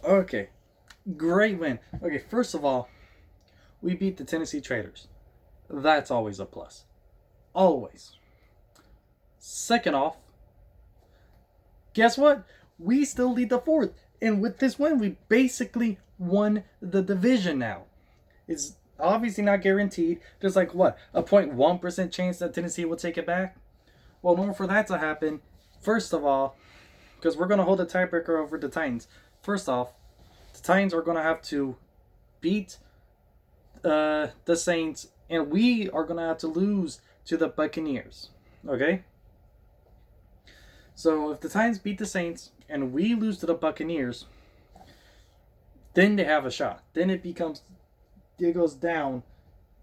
Okay, great win. Okay, first of all, we beat the Tennessee Traders. That's always a plus. Always. Second off, guess what? We still lead the fourth. And with this win, we basically won the division now. It's obviously not guaranteed. There's like, what, a 0.1% chance that Tennessee will take it back? Well, in order for that to happen, first of all, because we're going to hold a tiebreaker over the Titans. First off, the Titans are going to have to beat the Saints, and we are going to have to lose to the Buccaneers. Okay? So if the Titans beat the Saints and we lose to the Buccaneers, then they have a shot. Then it goes down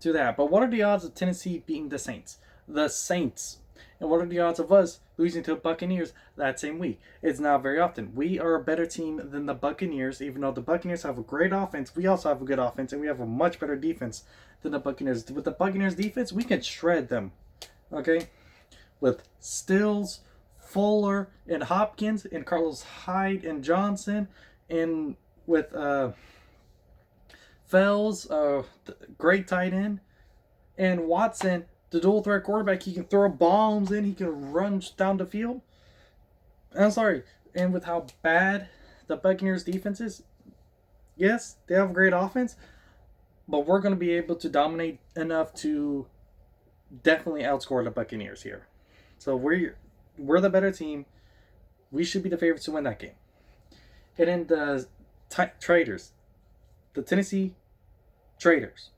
to that. But what are the odds of Tennessee beating the Saints? The Saints. And what are the odds of us losing to the Buccaneers that same week? It's not very often. We are a better team than the Buccaneers, even though the Buccaneers have a great offense. We also have a good offense, and we have a much better defense than the Buccaneers. With the Buccaneers defense, we can shred them. Okay? With Stills, Fuller, and Hopkins, and Carlos Hyde, and Johnson, and with Fells, great tight end, and Watson, the dual threat quarterback. He can throw bombs in, he can run down the field. I'm sorry, and with how bad the Buccaneers defense is, yes, they have a great offense, but we're going to be able to dominate enough to definitely outscore the Buccaneers here. So we're the better team. We should be the favorites to win that game. And then the Traders, the Tennessee Traders,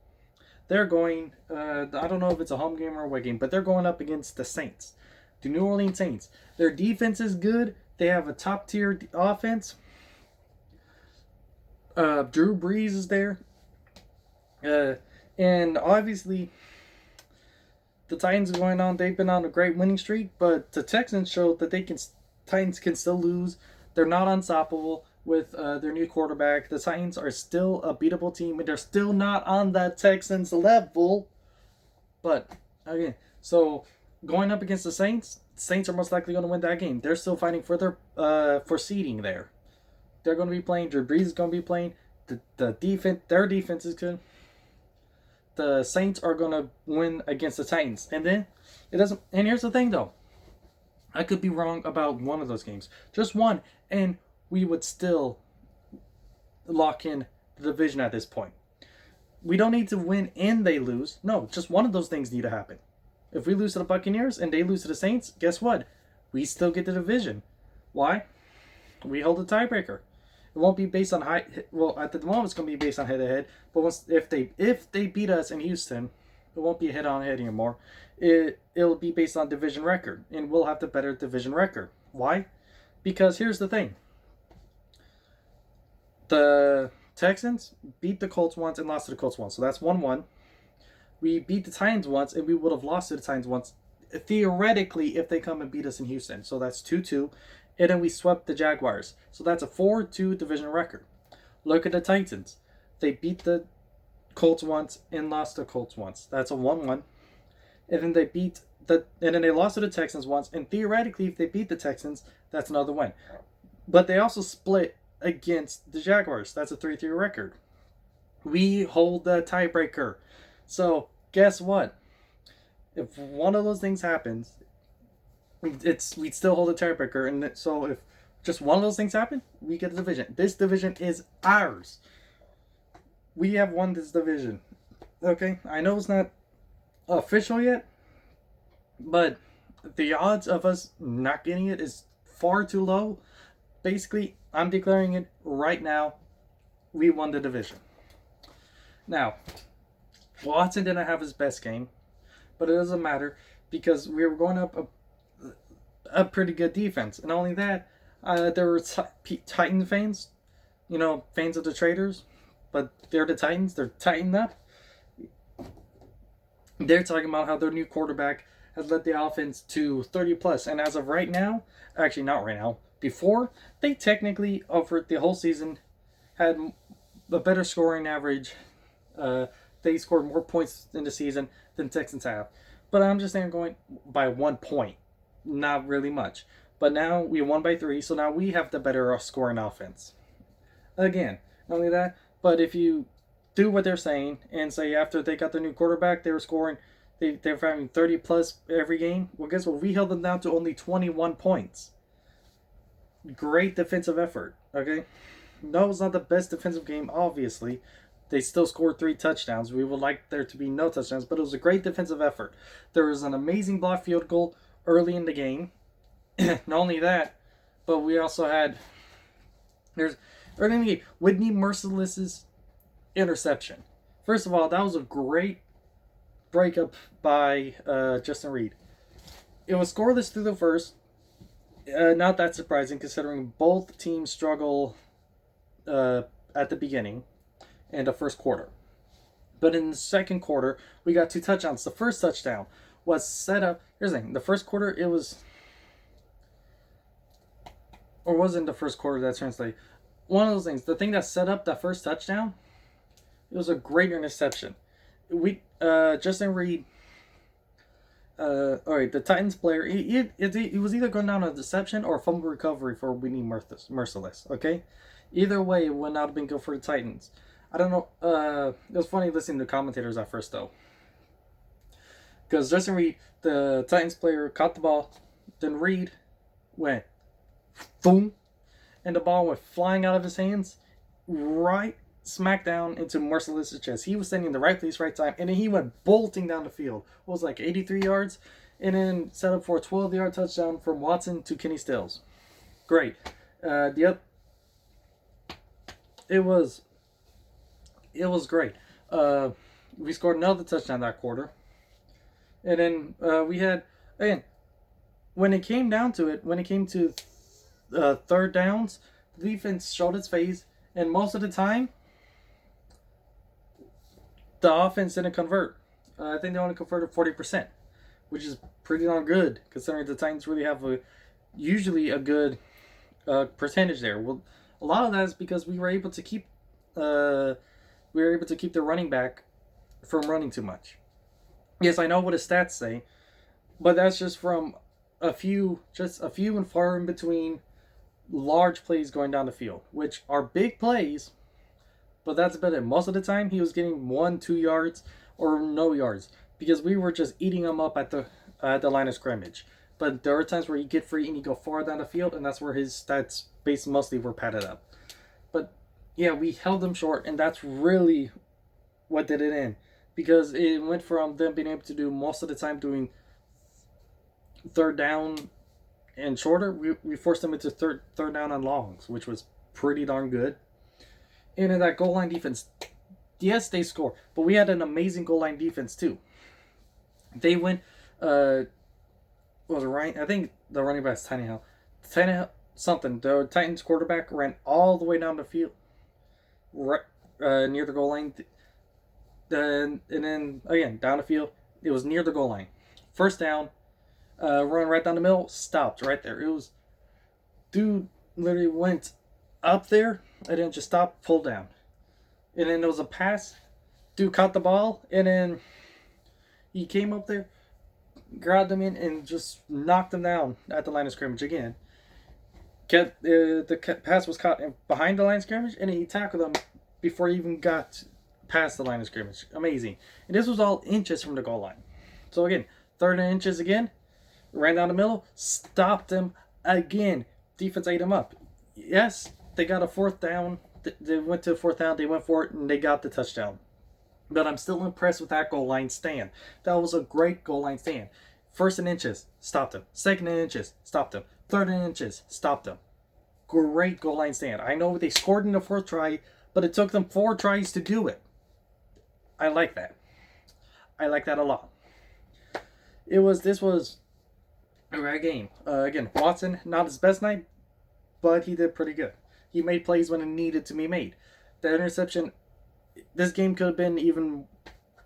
they're going, I don't know if it's a home game or a away game, but they're going up against the Saints, the New Orleans Saints. Their defense is good. They have a top-tier offense. Drew Brees is there. And obviously, the Titans are going on. They've been on a great winning streak, but the Texans showed that Titans can still lose. They're not unstoppable with their new quarterback. The Titans are still a beatable team, and they're still not on that Texans level. But again, so going up against the Saints are most likely going to win that game. They're still fighting for for seeding there. They're going to be playing. Drew Brees is going to be playing. The defense, their defense is good. The Saints are going to win against the Titans. And then it doesn't. And here's the thing, though. I could be wrong about one of those games. Just one. And we would still lock in the division at this point. We don't need to win and they lose. No, just one of those things need to happen. If we lose to the Buccaneers and they lose to the Saints, guess what? We still get the division. Why? We hold a tiebreaker. It won't be based on well, at the moment it's going to be based on head-to-head. But if they beat us in Houston, it won't be a head-on-head anymore. It'll be based on division record, and we'll have the better division record. Why? Because here's the thing. The Texans beat the Colts once and lost to the Colts once, so that's 1-1. We beat the Titans once, and we would have lost to the Titans once, theoretically, if they come and beat us in Houston. So that's 2-2. And then we swept the Jaguars. So that's a 4-2 division record. Look at the Titans. They beat the Colts once and lost to the Colts once. That's a 1-1. And then they lost to the Texans once. And theoretically, if they beat the Texans, that's another win. But they also split against the Jaguars. That's a 3-3 record. We hold the tiebreaker. So guess what? If one of those things happens, we'd still hold a tiebreaker. And so if just one of those things happen, we get the division. This division is ours. We have won this division. Okay, I know it's not official yet, but the odds of us not getting it is far too low. Basically, I'm declaring it right now. We won the division. Now, Watson didn't have his best game, but it doesn't matter because we were going up a pretty good defense. And not only that, there were Titan fans, fans of the Traders, but they're the Titans. They're tightened up. They're talking about how their new quarterback has led the offense to 30 plus. And as of right now, actually not right now, before, they technically, over the whole season, had a better scoring average. They scored more points in the season than Texans have. But I'm just saying going by 1 point. Not really much. But now we won by 3, so now we have the better scoring offense. Again, not only that, but if you do what they're saying and say after they got their new quarterback, they were scoring, they were having 30 plus every game. Well, guess what? We held them down to only 21 points. Great defensive effort. Okay, no, it's not the best defensive game, obviously. They still scored 3 touchdowns. We would like there to be no touchdowns, but it was a great defensive effort. There was an amazing block field goal early in the game. Not only that, but we also had early in the game, Whitney Merciless's interception. First of all, that was a great breakup by Justin Reed. It was scoreless through the first. Not that surprising considering both teams struggle at the beginning and the first quarter. But in the second quarter, we got 2 touchdowns. The first touchdown was set up. Here's the thing. The first quarter, it was... Or wasn't the first quarter that translated. One of those things. The thing that set up that first touchdown, it was a great interception. Justin Reed... Alright, the Titans player, he was either going down a deception or a fumble recovery for Whitney Merciless, okay? Either way, it would not have been good for the Titans. I don't know. It was funny listening to commentators at first, though. Because Justin Reed, the Titans player, caught the ball. Then Reed went boom. And the ball went flying out of his hands. Right smack down into Merciless's chest. He was standing in the right place, right time. And then he went bolting down the field. It was like 83 yards. And then set up for a 12-yard touchdown from Watson to Kenny Stills. Great. It was great. We scored another touchdown that quarter. And then we had, again, when it came down to it, when it came to third downs, the defense showed its face. And most of the time, the offense didn't convert. I think they only converted 40%, which is pretty darn good, considering the Titans really have usually a good percentage there. Well, a lot of that is because we were able to keep the running back from running too much. Yes, I know what his stats say, but that's just from a few and far in between large plays going down the field, which are big plays, but that's about it. Most of the time, he was getting 1-2 yards or no yards because we were just eating him up at the line of scrimmage. But there are times where you get free and you go far down the field, and that's where his stats based mostly were padded up. But yeah, we held them short, and that's really what did it in, because it went from them being able to do most of the time doing third down and shorter. We forced them into third down and longs, which was pretty darn good. And in that goal line defense, yes, they score, but we had an amazing goal line defense too. They went, was it Ryan? I think the running back is Tannehill. The Titans quarterback ran all the way down the field, right near the goal line. And then again down the field, it was near the goal line. First down, run right down the middle, stopped right there. It was, dude literally went up there and then just stopped, pulled down. And then there was a pass. Dude caught the ball and then he came up there, grabbed him in, and just knocked him down at the line of scrimmage again. The pass was caught behind the line of scrimmage, and he tackled him before he even got past the line of scrimmage. Amazing. And this was all inches from the goal line. So again, 30 inches again, ran down the middle, stopped him again. Defense ate him up. Yes, they got a fourth down. They went to a fourth down. They went for it, and they got the touchdown. But I'm still impressed with that goal line stand. That was a great goal line stand. First and inches, stopped him. Second and inches, stopped him. Third and inches, stopped him. Great goal line stand. I know they scored in the fourth try, but it took them 4 tries to do it. I like that. I like that a lot. This was a great game. Again, Watson, not his best night, but he did pretty good. He made plays when it needed to be made. The interception, this game could have been even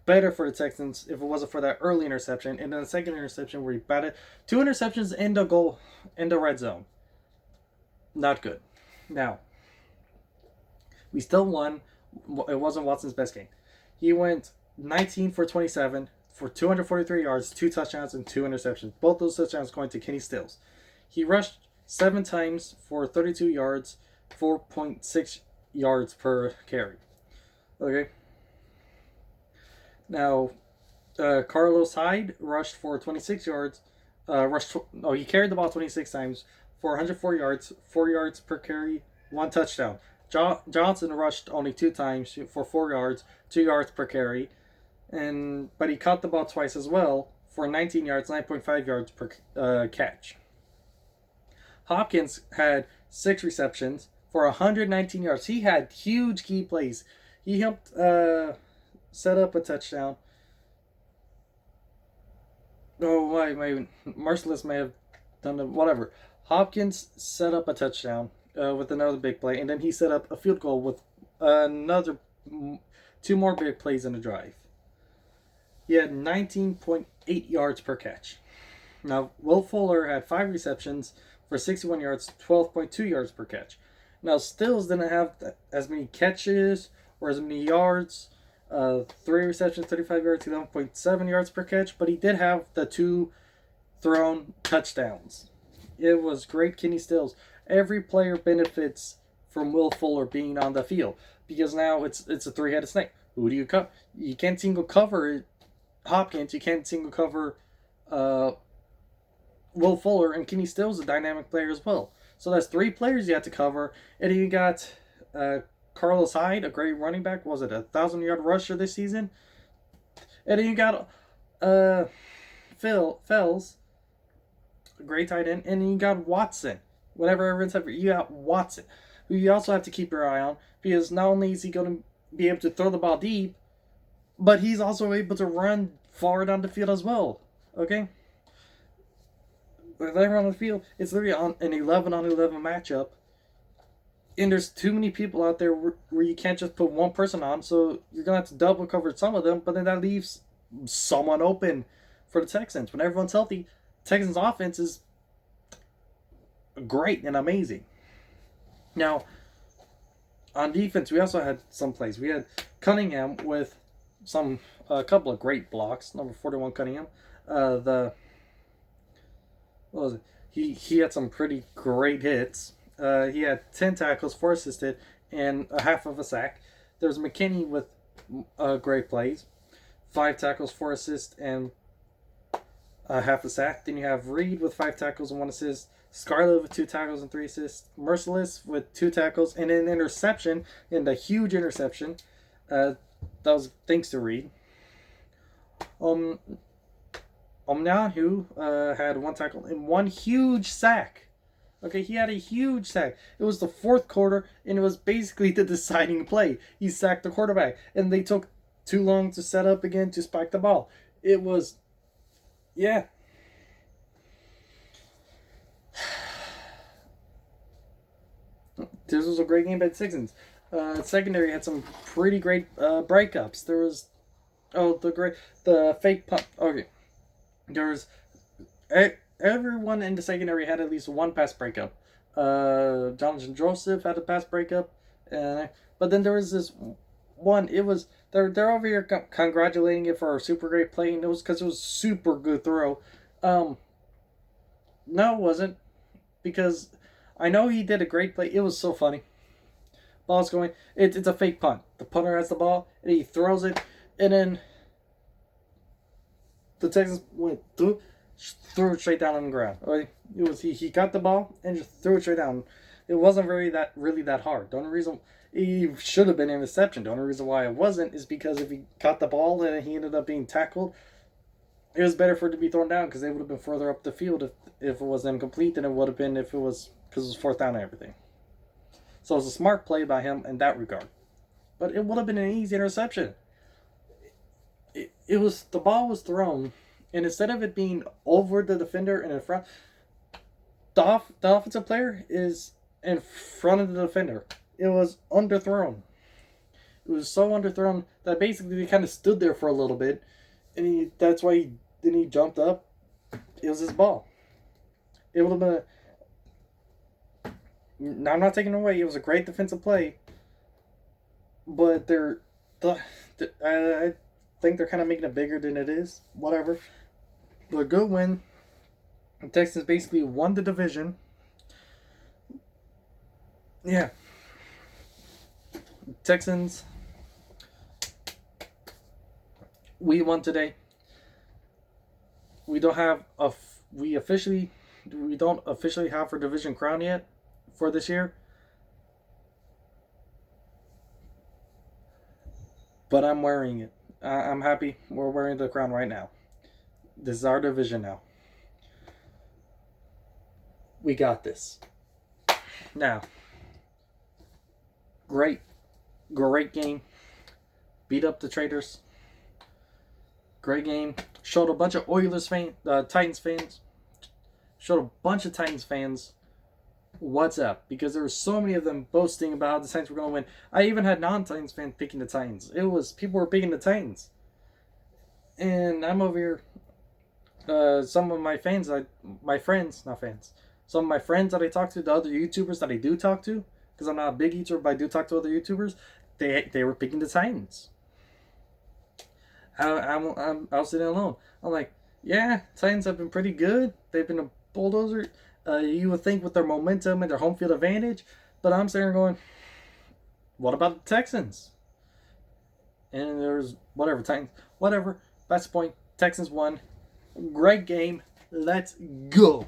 better for the Texans if it wasn't for that early interception, and then the second interception where he batted 2 interceptions in the red zone. Not good. Now, we still won. It wasn't Watson's best game. He went 19 for 27 for 243 yards, 2 touchdowns, and 2 interceptions. Both those touchdowns going to Kenny Stills. He rushed 7 times for 32 yards, 4.6 yards per carry. Okay. Now, Carlos Hyde rushed for 26 yards. He carried the ball 26 times for 104 yards, 4 yards per carry, 1 touchdown. Johnson rushed only 2 times for 4 yards, 2 yards per carry, but he caught the ball twice as well for 19 yards, 9.5 yards per catch. Hopkins had 6 receptions for 119 yards. He had huge key plays. He helped set up a touchdown. Oh, my Merciless may have done it. Whatever. Hopkins set up a touchdown with another big play, and then he set up a field goal with another 2 more big plays in a drive. He had 19.8 yards per catch. Now, Will Fuller had 5 receptions for 61 yards, 12.2 yards per catch. Now, Stills didn't have as many catches or as many yards. 3 receptions, 35 yards, 11.7 yards per catch, but he did have the 2 thrown touchdowns. It was great, Kenny Stills. Every player benefits from Will Fuller being on the field because now it's a 3-headed snake. Who do you cover? You can't single cover Hopkins. You can't single cover Will Fuller, and Kenny Stills is a dynamic player as well. So that's 3 players you have to cover, and you got Carlos Hyde, a great running back. Was it a 1,000-yard rusher this season? And then you got Fells, a great tight end, and then you got Watson. Whenever everyone's ever, you got Watson, who you also have to keep your eye on because not only is he going to be able to throw the ball deep, but he's also able to run far down the field as well. Okay. With everyone on the field, it's literally on an 11-on-11 matchup. And there's too many people out there where you can't just put one person on, so you're going to have to double cover some of them, but then that leaves someone open for the Texans. When everyone's healthy, Texans offense is great and amazing. Now, on defense, we also had some plays. We had Cunningham with a couple of great blocks. Number 41 Cunningham. What was it? He had some pretty great hits. He had 10 tackles, 4 assisted, and a half of a sack. There's McKinney with great plays. 5 tackles, 4 assists, and a half a sack. Then you have Reed with 5 tackles and 1 assist. Scarlett with 2 tackles and 3 assists. Merciless with 2 tackles and an interception, and a huge interception. That was thanks to Reed. Omnahu had 1 tackle and 1 huge sack. Okay, he had a huge sack. It was the 4th quarter, and it was basically the deciding play. He sacked the quarterback, and they took too long to set up again to spike the ball. It was, yeah. This was a great game by the Texans. Secondary had some pretty great breakups. There was, the fake punt. Okay, there was. Everyone in the secondary had at least 1 pass breakup. Jonathan Joseph had a pass breakup, but then there was this one. It was they're over here congratulating it for a super great play, and it was because it was a super good throw. No, it wasn't, because I know he did a great play. It was so funny. Ball's going. It's a fake punt. The punter has the ball and he throws it, and then the Texans threw it straight down on the ground. It was he got the ball and just threw it straight down. It wasn't really that hard. The only reason he should have been an interception. The only reason why it wasn't is because if he caught the ball and he ended up being tackled, it was better for it to be thrown down because they would have been further up the field if it was incomplete than it would have been if it was, because it was 4th down and everything. So it was a smart play by him in that regard. But it would have been an easy interception. The ball was thrown, and instead of it being over the defender and in front, the offensive player is in front of the defender. It was underthrown. It was so underthrown that basically they kind of stood there for a little bit, and that's why he jumped up. It was his ball. It would have been I'm not taking it away. It was a great defensive play, but I think they're kind of making it bigger than it is. Whatever. But a good win. The Texans basically won the division. Yeah. Texans, we won today. We don't officially have our division crown yet for this year. But I'm wearing it. I'm happy we're wearing the crown right now. This is our division now. We got this. Now, great game. Beat up the Traitors. Great game. Showed a bunch of Titans fans. Showed a bunch of Titans fans what's up, because there were so many of them boasting about how the Titans were going to win. I even had non-Titans fans picking the Titans. People were picking the Titans, and I'm over here. Some of my friends that I talk to, the other YouTubers that I do talk to, because I'm not a big YouTuber, but I do talk to other YouTubers. They were picking the Titans. I was sitting alone. I'm like, yeah, Titans have been pretty good. They've been a bulldozer. You would think with their momentum and their home field advantage, but I'm sitting there going, what about the Texans? And there's Titans, whatever. That's the point. Texans won. Great game. Let's go.